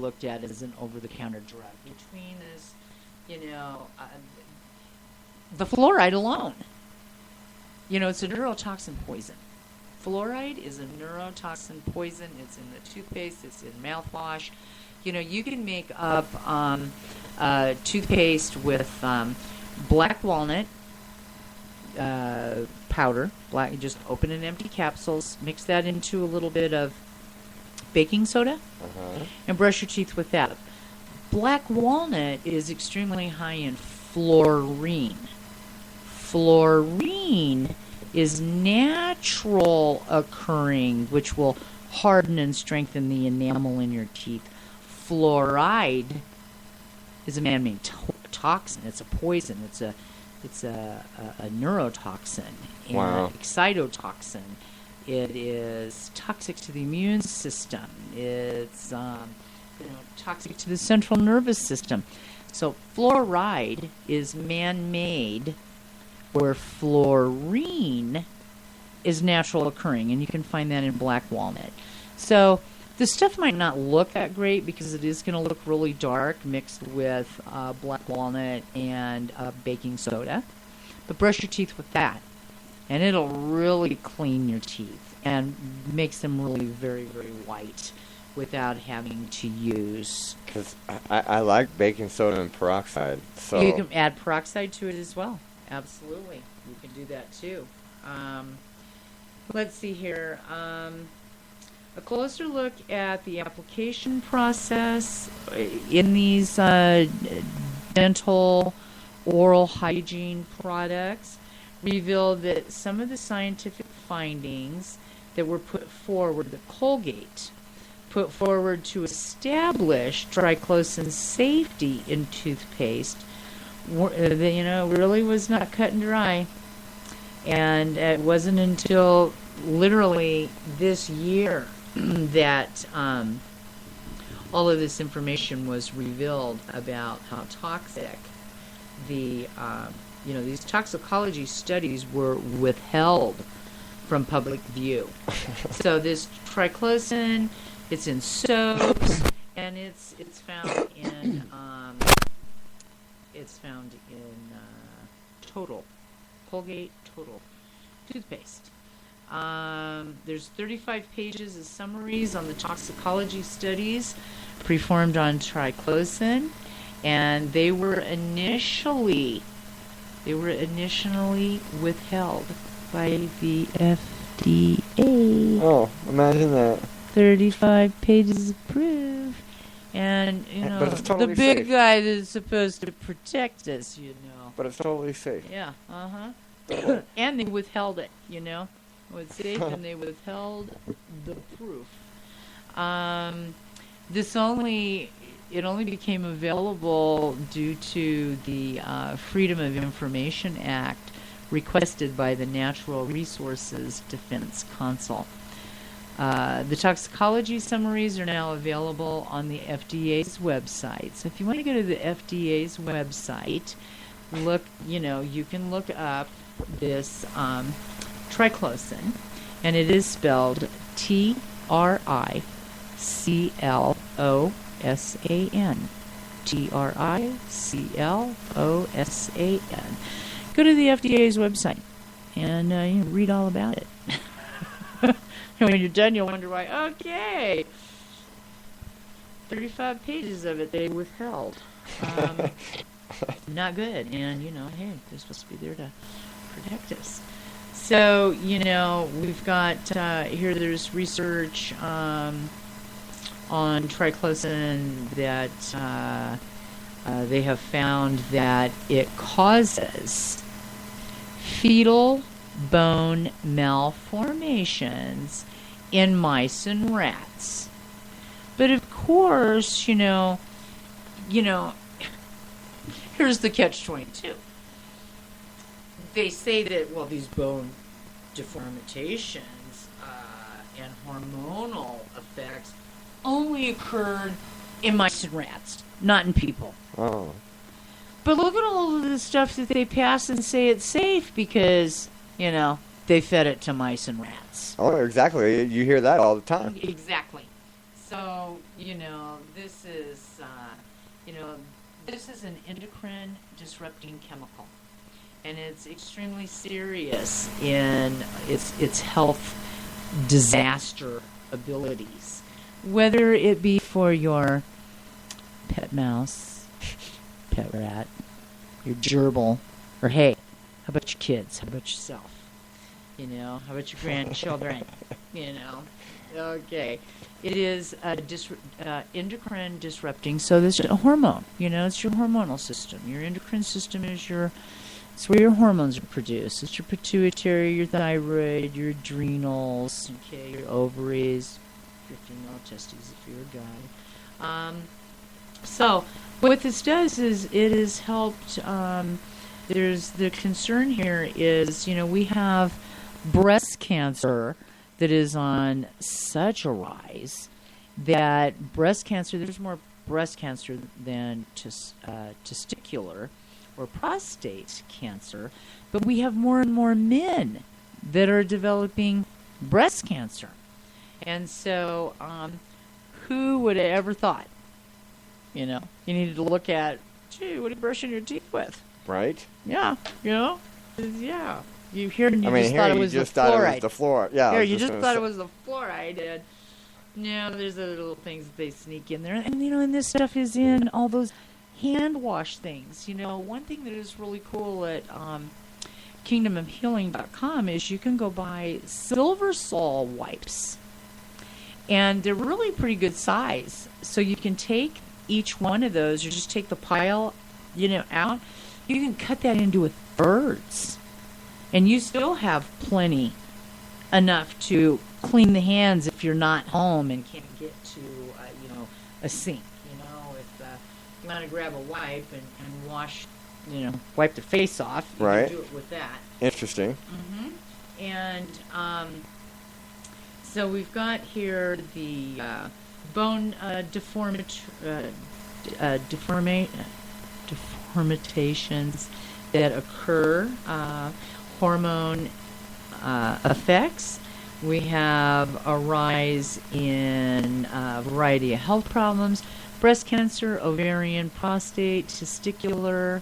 looked at as an over-the-counter drug. Between this, the fluoride alone, it's a neurotoxin poison. Fluoride is a neurotoxin poison. It's in the toothpaste. It's in mouthwash. You can make up toothpaste with black walnut powder. Just open and empty capsules. Mix that into a little bit of baking soda, and brush your teeth with that. Black walnut is extremely high in fluorine. Fluorine is natural occurring, which will harden and strengthen the enamel in your teeth. Fluoride is a man-made toxin. It's a poison. It's a neurotoxin and excitotoxin. It is toxic to the immune system. It's toxic to the central nervous system. So fluoride is man-made, where fluorine is natural occurring, and you can find that in black walnut. So the stuff might not look that great because it is going to look really dark mixed with black walnut and baking soda. But brush your teeth with that, and it'll really clean your teeth and makes them really very, very white without having to use... Because I like baking soda and peroxide. So you can add peroxide to it as well. Absolutely. You can do that too. Let's see here. A closer look at the application process in these dental oral hygiene products revealed that some of the scientific findings that were put forward, that Colgate put forward to establish triclosan safety in toothpaste, really was not cut and dry. And it wasn't until literally this year that all of this information was revealed about how toxic these toxicology studies were withheld from public view. So this triclosan, it's in soaps, and it's found in Total, Colgate Total toothpaste. There's 35 pages of summaries on the toxicology studies performed on triclosan, and they were initially withheld by the FDA. Oh, imagine that. 35 pages of proof. And, but it's totally the big safe. guy that's supposed to protect us, But it's totally safe. Yeah, and they withheld it, It was safe, and they withheld the proof. It only became available due to the Freedom of Information Act requested by the Natural Resources Defense Council. The toxicology summaries are now available on the FDA's website. So if you want to go to the FDA's website, you can look up this triclosan, and it is spelled TRICLOSAN. TRICLOSAN. Go to the FDA's website and read all about it. And when you're done, you'll wonder why. Okay, 35 pages of it they withheld. Not good. And hey, they're supposed to be there to protect us. So we've got here. There's research on triclosan that they have found that it causes fetal bone malformations in mice and rats. But of course, here's the catch-22. They say that, these bone deformations and hormonal effects only occurred in mice and rats, not in people. Oh. But look at all of the stuff that they pass and say it's safe because, they fed it to mice and rats. Oh, exactly. You hear that all the time. Exactly. So, you know, this is an endocrine disrupting chemical, and it's extremely serious in its health disaster abilities, whether it be for your pet mouse, pet rat, your gerbil, or hey, how about your kids? How about yourself? How about your grandchildren? Okay. It is endocrine disrupting, so this is a hormone. It's your hormonal system. Your endocrine system is it's where your hormones are produced. It's your pituitary, your thyroid, your adrenals, okay, your ovaries, your female testes if you're a guy. So what this does is it has helped. There's the concern here is we have breast cancer that is on such a rise that there's more breast cancer than testicular or prostate cancer, but we have more and more men that are developing breast cancer. And so who would have ever thought, you needed to look at, gee, what are you brushing your teeth with? Right? Yeah, yeah. You hear and you just here thought it you was just the thought fluoride. it was the fluoride. Yeah. Here, you just thought it was the fluoride. And there's other little things that they sneak in there. And, and this stuff is in all those hand wash things. One thing that is really cool at kingdomofhealing.com is you can go buy Silver Sol wipes. And they're really pretty good size. So you can take each one of those, or just take the pile, out. You can cut that into thirds. And you still have plenty enough to clean the hands if you're not home and can't get to, a sink. If you want to grab a wipe and wash, wipe the face off, you right. can do it with that. Interesting. Mm-hmm. And so we've got here the bone deformations that occur. Hormone effects. We have a rise in a variety of health problems: breast cancer, ovarian, prostate, testicular,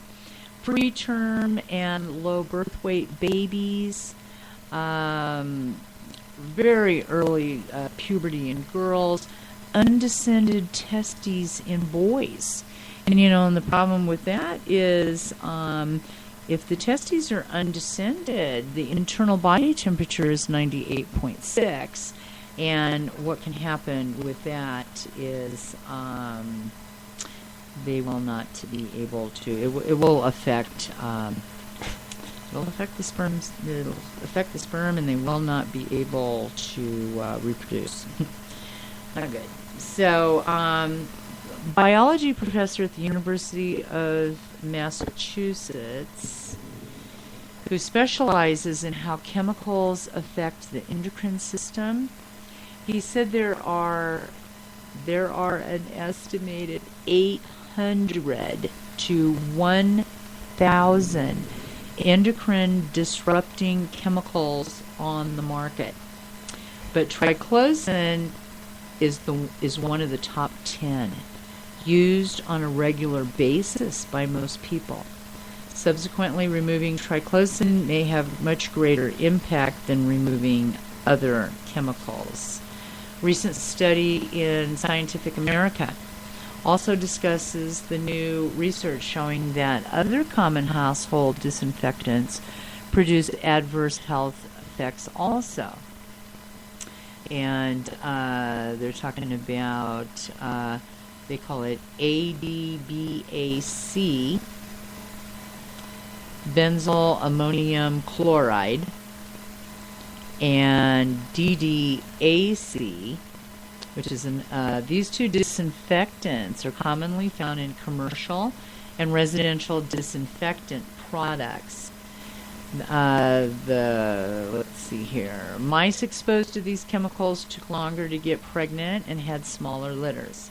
preterm and low birth weight babies, very early puberty in girls, undescended testes in boys. And and the problem with that is if the testes are undescended, the internal body temperature is 98.6, and what can happen with that is they will not be able to. It will affect. It'll affect the sperms. It'll affect the sperm, and they will not be able to reproduce. Not good. So, biology professor at the University of Massachusetts, who specializes in how chemicals affect the endocrine system, he said there are an estimated 800 to 1,000 endocrine disrupting chemicals on the market, but triclosan is one of the top 10 used on a regular basis by most people. Subsequently, removing triclosan may have much greater impact than removing other chemicals. Recent study in Scientific America also discusses the new research showing that other common household disinfectants produce adverse health effects also. And they're talking about, they call it ADBAC, benzyl ammonium chloride, and DDAC, which is these two disinfectants are commonly found in commercial and residential disinfectant products. Let's see here. Mice exposed to these chemicals took longer to get pregnant and had smaller litters.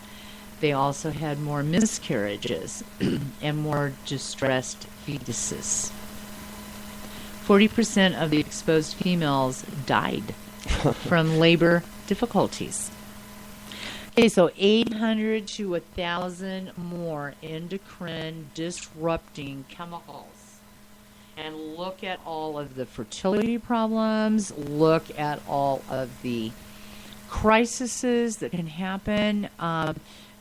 They also had more miscarriages and more distressed fetuses. 40% of the exposed females died from labor difficulties. Okay, so 800 to 1,000 more endocrine disrupting chemicals. And look at all of the fertility problems. Look at all of the crises that can happen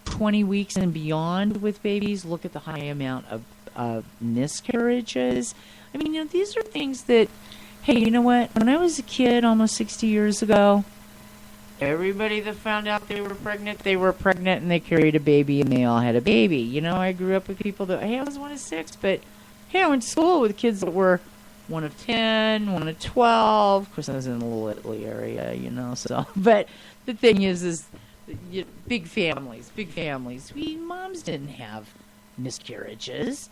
20 weeks and beyond with babies. Look at the high amount of miscarriages. I mean, these are things that, hey, you know what? When I was a kid almost 60 years ago, everybody that found out they were pregnant and they carried a baby and they all had a baby. I grew up with people that, hey, I was one of 6, but hey, I went to school with kids that were one of 10, one of 12. Of course, I was in a little Italy area, so. But the thing is big families. Moms didn't have miscarriages.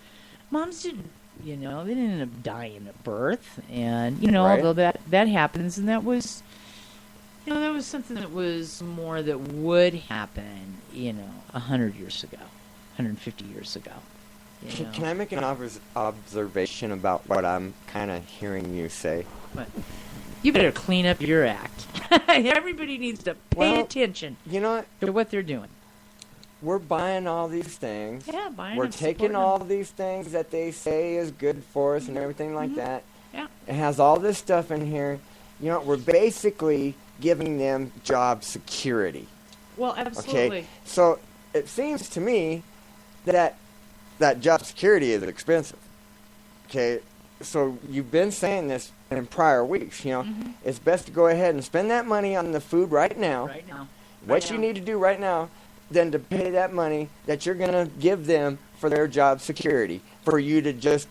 Moms didn't, they didn't end up dying at birth. And, Right. although that happens, and that was, that was something that was more that would happen, 100 years ago, 150 years ago. Can I make an observation about what I'm kind of hearing you say? But you better clean up your act. Everybody needs to pay attention to what they're doing. We're buying all these things. Yeah, buying We're them, taking supporting all them. these things that they say is good for us and everything like that. Yeah. It has all this stuff in here. We're basically giving them job security. Well, absolutely. Okay, so it seems to me that job security is expensive. Okay, so you've been saying this in prior weeks. It's best to go ahead and spend that money on the food right now. Right now. What you need to do right now, than to pay that money that you're going to give them for their job security, for you to just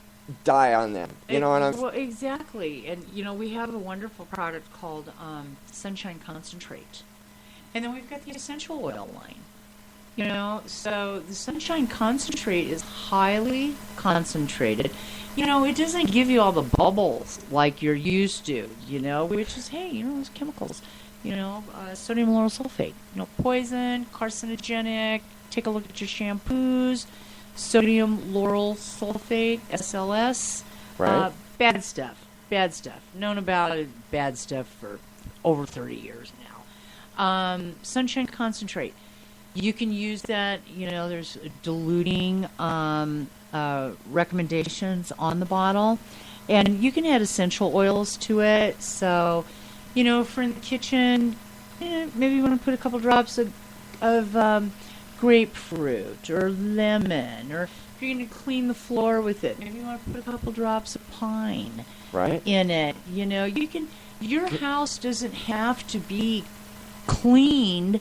die on them. You know what I'm saying? Well, exactly. And, we have a wonderful product called Sunshine Concentrate. And then we've got the essential oil line. So the Sunshine Concentrate is highly concentrated. It doesn't give you all the bubbles like you're used to, which is, hey, those chemicals. Sodium lauryl sulfate, poison, carcinogenic. Take a look at your shampoos. Sodium lauryl sulfate, SLS. Right. Bad stuff. Known about it, bad stuff for over 30 years now. Sunshine Concentrate. You can use that, there's diluting recommendations on the bottle. And you can add essential oils to it. So, for in the kitchen, maybe you want to put a couple drops of grapefruit or lemon. Or if you're going to clean the floor with it, maybe you want to put a couple drops of pine in it. Your house doesn't have to be cleaned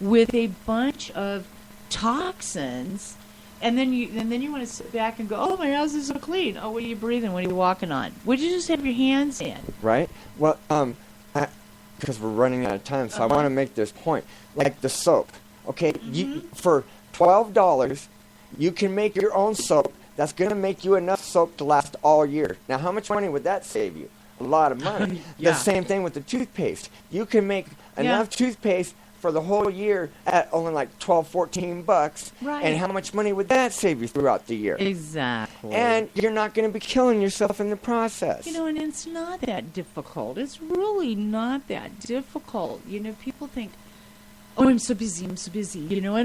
with a bunch of toxins, and then you want to sit back and go, oh, my house is so clean. Oh, what are you breathing? What are you walking on? Would you just have your hands in? Right. Well, because we're running out of time, so I want to make this point. Like the soap, okay? For $12, you can make your own soap. That's going to make you enough soap to last all year. Now, how much money would that save you? A lot of money. Yeah. The same thing with the toothpaste. You can make enough toothpaste for the whole year at only like $12-14. Right. And how much money would that save you throughout the year? Exactly. And you're not going to be killing yourself in the process. And it's not that difficult. It's really not that difficult. People think, oh, I'm so busy. I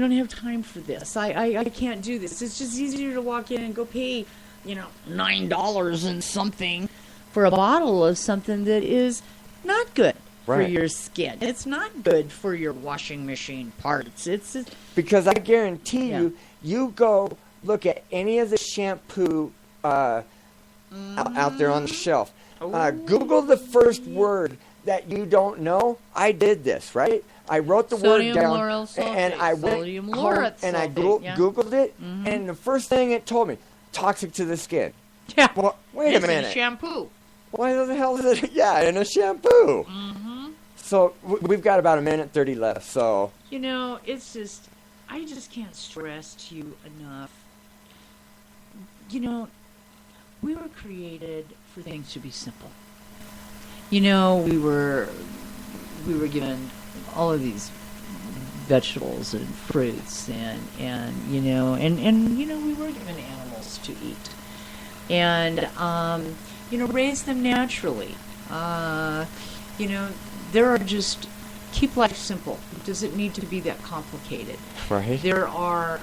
don't have time for this. I can't do this. It's just easier to walk in and go pay, $9 and something for a bottle of something that is not good for your skin. It's not good for your washing machine parts. Because I guarantee you go look at any of the shampoo out there on the shelf. Google the first word that you don't know. I did this, right? I wrote the word down, and I went home and I Googled it, and the first thing it told me, toxic to the skin. Yeah. Well, wait a minute. In shampoo. Why the hell is it? Yeah, in a shampoo. So we've got about 1:30 left. So it's just, I just can't stress to you enough. We were created for things to be simple. We were given all of these vegetables and fruits and we were given animals to eat and raise them naturally. There are just keep life simple. It doesn't need to be that complicated. Right. There are